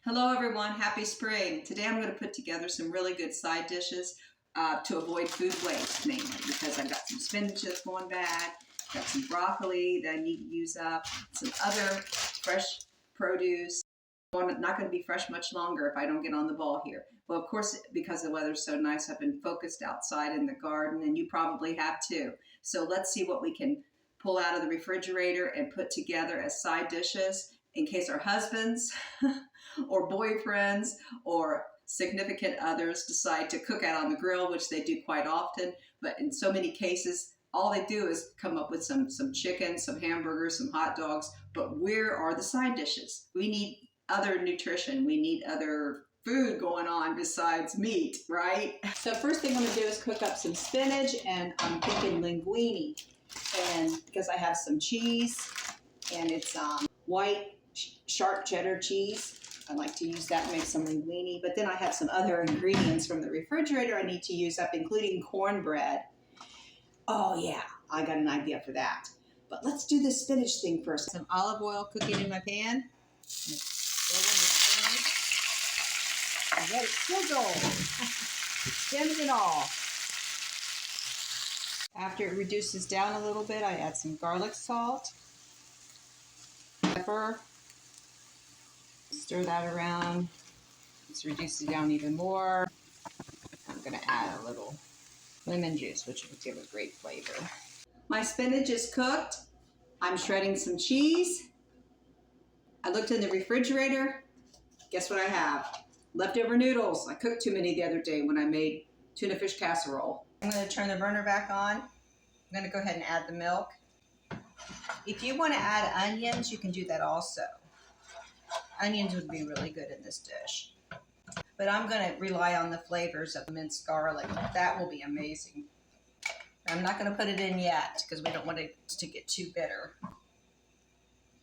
Hello everyone, happy spring. Today I'm going to put together some really good side dishes to avoid food waste mainly because I've got some spinach that's going bad, got some broccoli that I need to use up, some other fresh produce. Not going to be fresh much longer if I don't get on the ball here. Well, of course, because the weather's so nice, I've been focused outside in the garden and you probably have too. So let's see what we can pull out of the refrigerator and put together as side dishes in case our husbands or boyfriends or significant others decide to cook out on the grill, which they do quite often. But in so many cases, all they do is come up with some chicken, some hamburgers, some hot dogs. But where are the side dishes? We need other nutrition. We need other food going on besides meat, right? So first thing I'm going to do is cook up some spinach, and I'm thinking linguine. And because I have some cheese, and it's white sharp cheddar cheese. I like to use that and make some linguine. But then I have some other ingredients from the refrigerator I need to use up, including cornbread. Oh yeah, I got an idea for that. But let's do the spinach thing first. Some olive oil cooking in my pan. And let it sizzle. Stems and all. After it reduces down a little bit, I add some garlic salt, pepper. Stir that around. Let's reduce it down even more. I'm going to add a little lemon juice, which will give a great flavor. My spinach is cooked. I'm shredding some cheese. I looked in the refrigerator. Guess what I have? Leftover noodles. I cooked too many the other day when I made tuna fish casserole. I'm going to turn the burner back on. I'm going to go ahead and add the milk. If you want to add onions, you can do that also. Onions would be really good in this dish. But I'm going to rely on the flavors of minced garlic. That will be amazing. I'm not going to put it in yet because we don't want it to get too bitter.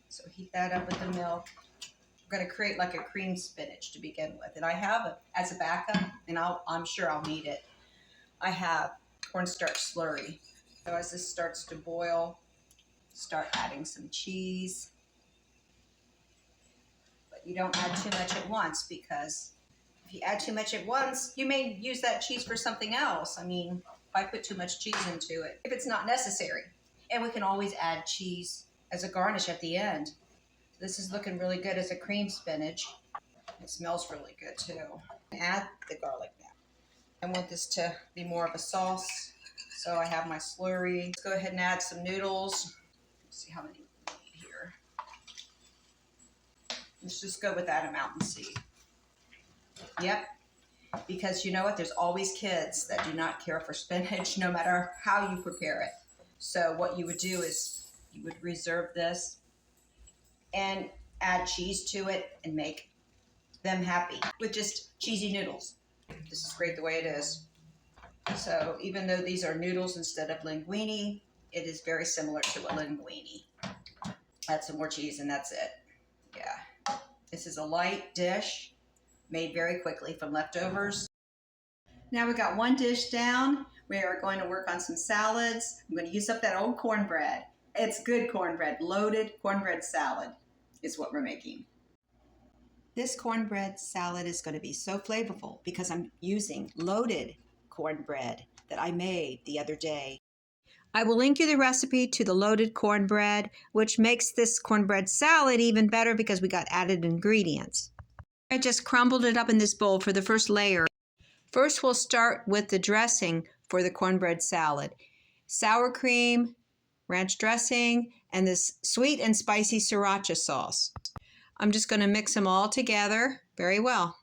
So heat that up with the milk. I'm going to create like a cream spinach to begin with. And I have, as a backup, and I'm sure I'll need it, I have cornstarch slurry. So as this starts to boil, start adding some cheese. You don't add too much at once, because if you add too much at once, you may use that cheese for something else. I mean, if I put too much cheese into it, if it's not necessary. And we can always add cheese as a garnish at the end. This is looking really good as a cream spinach. It smells really good too. Add the garlic now. I want this to be more of a sauce, so I have my slurry. Let's go ahead and add some noodles. Let's see how many. Let's just go with that amount and see. Yep, because you know what? There's always kids that do not care for spinach, no matter how you prepare it. So what you would do is you would reserve this and add cheese to it and make them happy with just cheesy noodles. This is great the way it is. So even though these are noodles instead of linguine, it is very similar to a linguine. Add some more cheese and that's it. Yeah. This is a light dish made very quickly from leftovers. Now we've got one dish down. We are going to work on some salads. I'm going to use up that old cornbread. It's good cornbread. Loaded cornbread salad is what we're making. This cornbread salad is going to be so flavorful because I'm using loaded cornbread that I made the other day. I will link you the recipe to the loaded cornbread, which makes this cornbread salad even better because we got added ingredients. I just crumbled it up in this bowl for the first layer. First, we'll start with the dressing for the cornbread salad. Sour cream, ranch dressing, and this sweet and spicy sriracha sauce. I'm just going to mix them all together very well.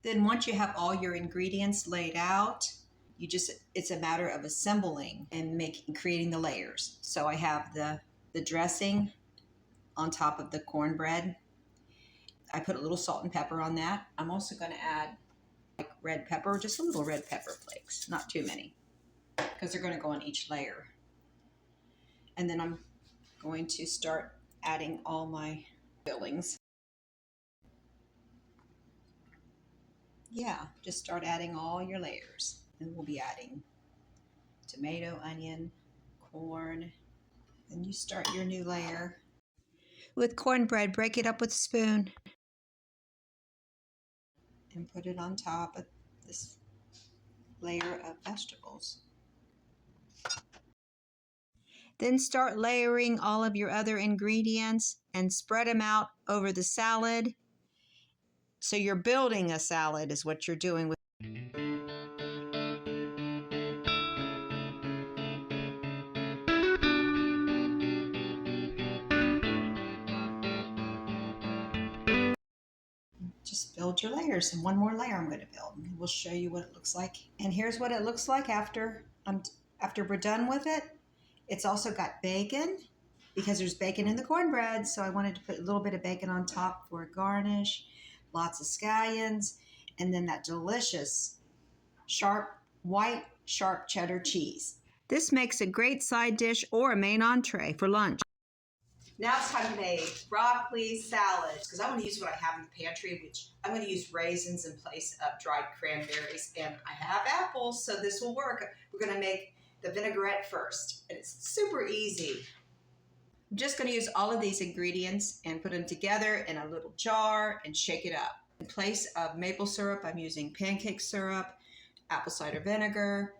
Then once you have all your ingredients laid out, it's a matter of assembling and creating the layers. So I have the dressing on top of the cornbread. I put a little salt and pepper on that. I'm also going to add like red pepper, just a little red pepper flakes, not too many, because they're going to go on each layer. And then I'm going to start adding all my fillings. Yeah, just start adding all your layers. And we'll be adding tomato, onion, corn. Then you start your new layer. With cornbread, break it up with a spoon. and put it on top of this layer of vegetables. Then start layering all of your other ingredients and spread them out over the salad. So you're building a salad is what you're doing with. Just build your layers, and one more layer I'm going to build. And we'll show you what it looks like. And here's what it looks like after we're done with it. It's also got bacon because there's bacon in the cornbread. So I wanted to put a little bit of bacon on top for a garnish, lots of scallions, and then that delicious white sharp cheddar cheese. This makes a great side dish or a main entree for lunch. Now it's time to make broccoli salad because I want to use what I have in the pantry, which I'm going to use raisins in place of dried cranberries, and I have apples, so this will work. We're going to make the vinaigrette first, and it's super easy. I'm just going to use all of these ingredients and put them together in a little jar and shake it up. In place of maple syrup, I'm using pancake syrup, apple cider vinegar,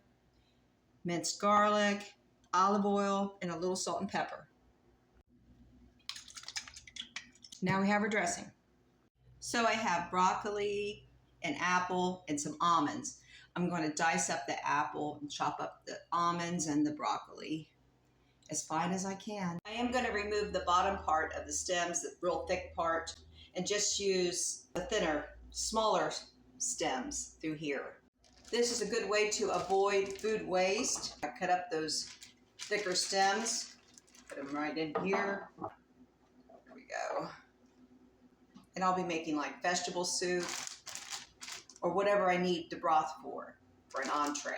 minced garlic, olive oil, and a little salt and pepper. Now we have our dressing. So I have broccoli, an apple, and some almonds. I'm going to dice up the apple and chop up the almonds and the broccoli as fine as I can. I am going to remove the bottom part of the stems, the real thick part, and just use the thinner, smaller stems through here. This is a good way to avoid food waste. I cut up those thicker stems, put them right in here. There we go. And I'll be making like vegetable soup or whatever I need the broth for an entree.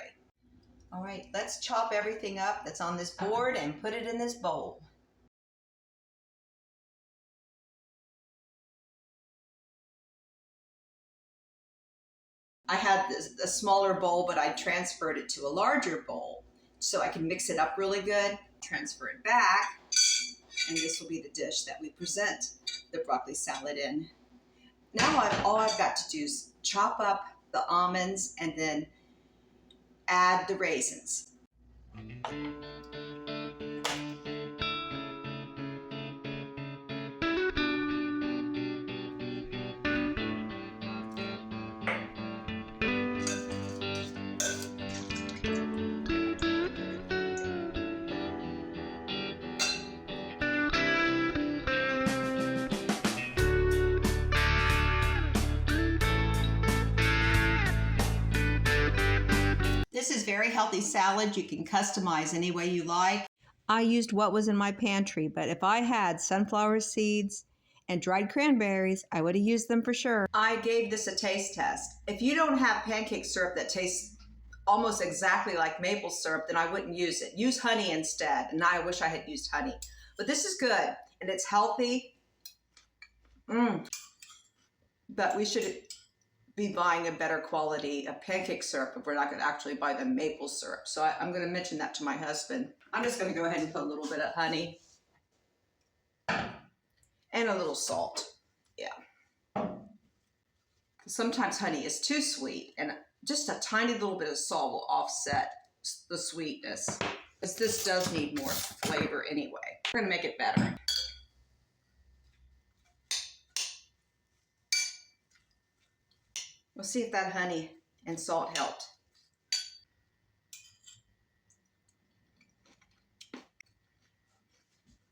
All right, let's chop everything up that's on this board and put it in this bowl. I had a smaller bowl, but I transferred it to a larger bowl so I can mix it up really good. Transfer it back, and this will be the dish that we present the broccoli salad in. Now all I've got to do is chop up the almonds and then add the raisins. This is very healthy salad. You can customize any way you like. I used what was in my pantry, but if I had sunflower seeds and dried cranberries, I would have used them for sure. I gave this a taste test. If you don't have pancake syrup that tastes almost exactly like maple syrup, then I wouldn't use it. Use honey instead, and I wish I had used honey. But this is good, and it's healthy. But we should be buying a better quality of pancake syrup if we're not going to actually buy the maple syrup. So I'm going to mention that to my husband. I'm just going to go ahead and put a little bit of honey and a little salt. Yeah. Sometimes honey is too sweet, and just a tiny little bit of salt will offset the sweetness, because this does need more flavor anyway. We're going to make it better. We'll see if that honey and salt helped.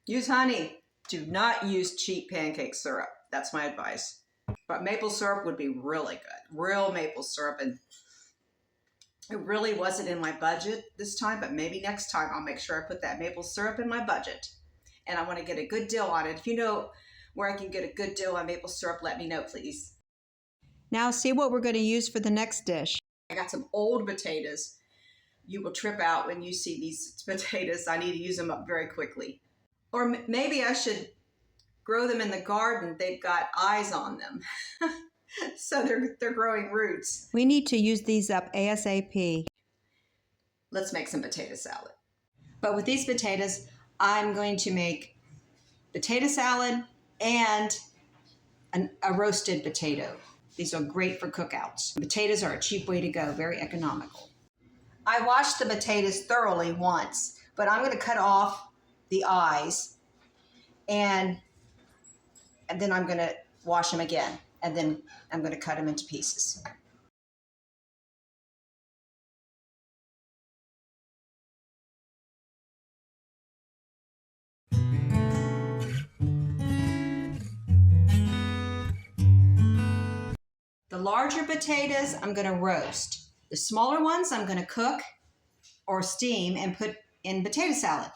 Use honey. Do not use cheap pancake syrup. That's my advice. But maple syrup would be really good. Real maple syrup. And it really wasn't in my budget this time, but maybe next time I'll make sure I put that maple syrup in my budget. And I want to get a good deal on it. If you know where I can get a good deal on maple syrup, let me know, please. Now see what we're going to use for the next dish. I got some old potatoes. You will trip out when you see these potatoes. I need to use them up very quickly. Or maybe I should grow them in the garden. They've got eyes on them. So they're growing roots. We need to use these up ASAP. Let's make some potato salad. But with these potatoes, I'm going to make potato salad and a roasted potato. These are great for cookouts. Potatoes are a cheap way to go, very economical. I washed the potatoes thoroughly once, but I'm going to cut off the eyes and then I'm going to wash them again, and then I'm going to cut them into pieces. The larger potatoes I'm going to roast. The smaller ones I'm going to cook or steam and put in potato salad.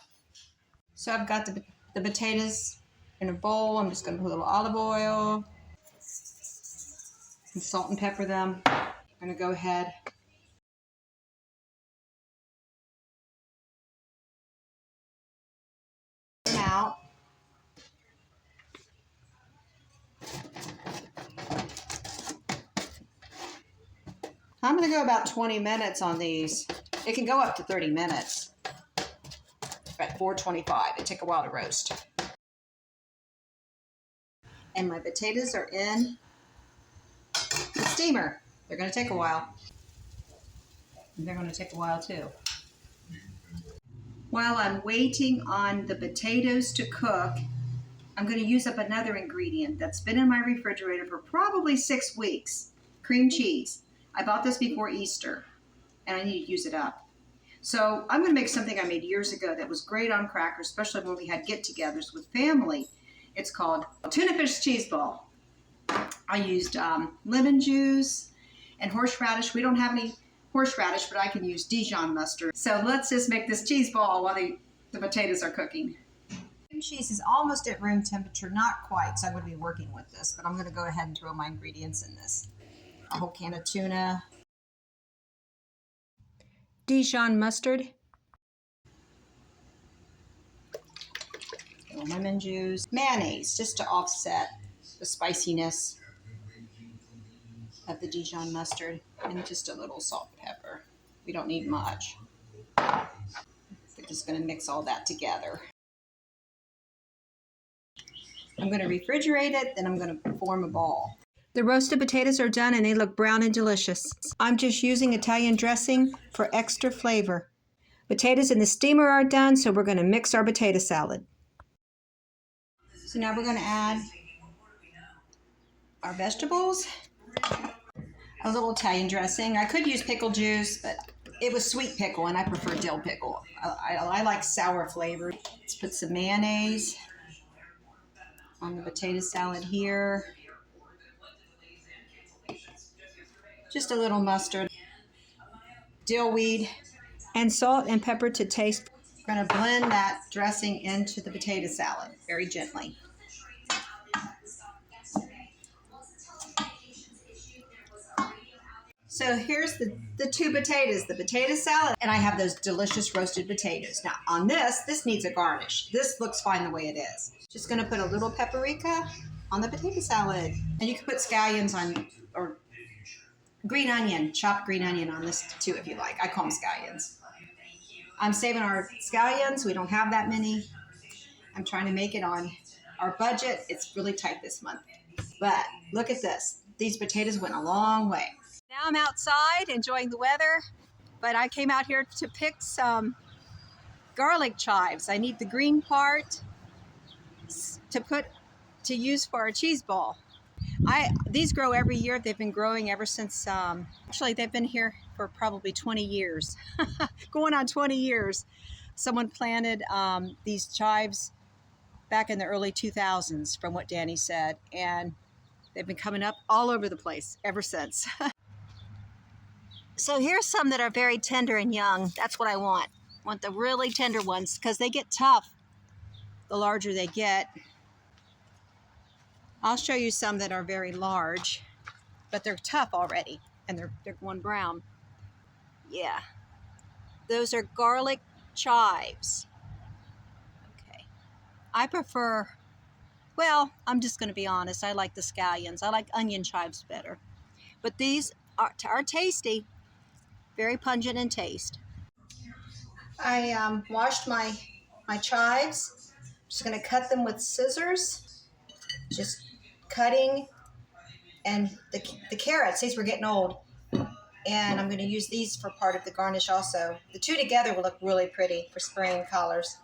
So I've got the potatoes in a bowl. I'm just going to put a little olive oil and salt and pepper them. I'm going to go ahead and out. I'm going to go about 20 minutes on these. It can go up to 30 minutes at 425. It take a while to roast. And my potatoes are in the steamer. They're going to take a while. And they're going to take a while too. While I'm waiting on the potatoes to cook, I'm going to use up another ingredient that's been in my refrigerator for probably 6 weeks. Cream cheese. I bought this before Easter and I need to use it up. So I'm going to make something I made years ago that was great on crackers, especially when we had get-togethers with family. It's called tuna fish cheese ball. I used lemon juice and horseradish. We don't have any horseradish, but I can use Dijon mustard. So let's just make this cheese ball while the potatoes are cooking. Cream cheese is almost at room temperature, not quite, so I'm going to be working with this, but I'm going to go ahead and throw my ingredients in this. A whole can of tuna, Dijon mustard, a little lemon juice, mayonnaise, just to offset the spiciness of the Dijon mustard, and just a little salt and pepper. We don't need much. We're just going to mix all that together. I'm going to refrigerate it, then I'm going to form a ball. The roasted potatoes are done and they look brown and delicious. I'm just using Italian dressing for extra flavor. Potatoes in the steamer are done, so we're going to mix our potato salad. So now we're going to add our vegetables. A little Italian dressing. I could use pickle juice, but it was sweet pickle and I prefer dill pickle. I like sour flavor. Let's put some mayonnaise on the potato salad here. Just a little mustard, dill weed, and salt and pepper to taste. We're going to blend that dressing into the potato salad very gently. So here's the two potatoes, the potato salad, and I have those delicious roasted potatoes. Now on this needs a garnish. This looks fine the way it is. Just going to put a little paprika on the potato salad. And you can put scallions on, or green onion, chopped green onion on this too if you like. I call them scallions. I'm saving our scallions. We don't have that many. I'm trying to make it on our budget. It's really tight this month. But look at this. These potatoes went a long way. Now I'm outside enjoying the weather, but I came out here to pick some garlic chives. I need the green part to use for our cheese ball. These grow every year. They've been growing ever since, actually they've been here for probably 20 years, going on 20 years. Someone planted these chives back in the early 2000s from what Danny said, and they've been coming up all over the place ever since. So here's some that are very tender and young. That's what I want. I want the really tender ones because they get tough the larger they get. I'll show you some that are very large, but they're tough already, and they're going brown. Yeah, those are garlic chives. Okay, I prefer, well, I'm just going to be honest, I like the scallions. I like onion chives better, but these are tasty, very pungent in taste. I washed my chives. I'm just going to cut them with scissors, just cutting And the carrots, these were getting old. And I'm going to use these for part of the garnish also. The two together will look really pretty for spring colors.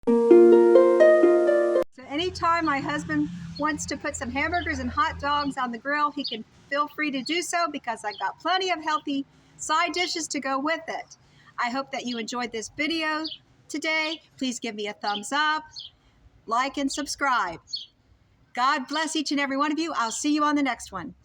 So anytime my husband wants to put some hamburgers and hot dogs on the grill, he can feel free to do so because I've got plenty of healthy side dishes to go with it. I hope that you enjoyed this video today. Please give me a thumbs up, like, and subscribe. God bless each and every one of you. I'll see you on the next one.